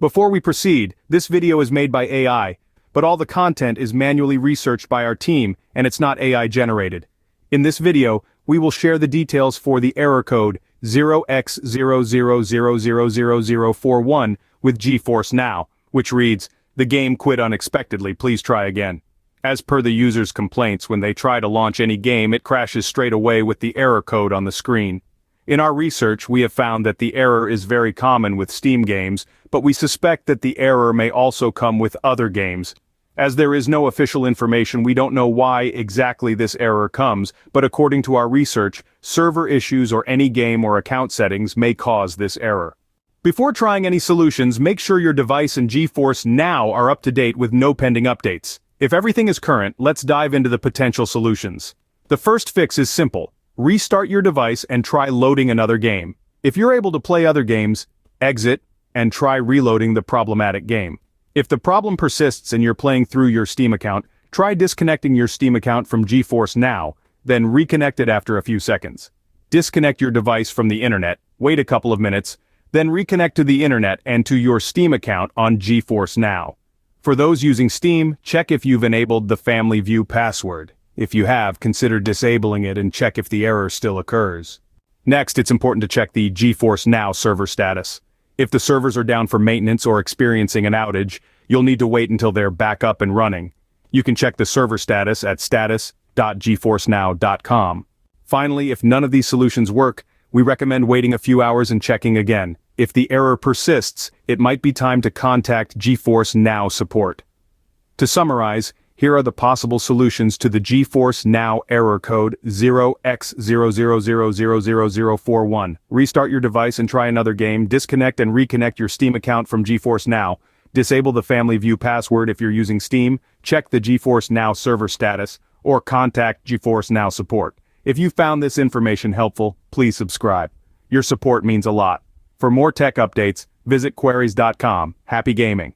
Before we proceed, this video is made by AI, but all the content is manually researched by our team and it's not AI generated. In this video, we will share the details for the error code 0x00000041 with GeForce NOW, which reads, "The game quit unexpectedly, please try again." As per the user's complaints, when they try to launch any game, it crashes straight away with the error code on the screen. In our research, we have found that the error is very common with Steam games, but we suspect that the error may also come with other games. As there is no official information, we don't know why exactly this error comes, but according to our research, server issues or any game or account settings may cause this error. Before trying any solutions, make sure your device and GeForce NOW are up to date with no pending updates. If everything is current, let's dive into the potential solutions. The first fix is simple. Restart your device and try loading another game. If you're able to play other games, exit and try reloading the problematic game. If the problem persists and you're playing through your Steam account, try disconnecting your Steam account from GeForce NOW, then reconnect it after a few seconds. Disconnect your device from the internet, wait a couple of minutes, then reconnect to the internet and to your Steam account on GeForce NOW. For those using Steam, check if you've enabled the Family View password. If you have, consider disabling it and check if the error still occurs. Next, it's important to check the GeForce NOW server status. If the servers are down for maintenance or experiencing an outage, you'll need to wait until they're back up and running. You can check the server status at status.geforcenow.com. Finally, if none of these solutions work, we recommend waiting a few hours and checking again. If the error persists, it might be time to contact GeForce NOW support. To summarize, here are the possible solutions to the GeForce NOW error code 0x00000041. Restart your device and try another game, disconnect and reconnect your Steam account from GeForce NOW, disable the Family View password if you're using Steam, check the GeForce NOW server status, or contact GeForce NOW support. If you found this information helpful, please subscribe. Your support means a lot. For more tech updates, visit queries.com. Happy gaming!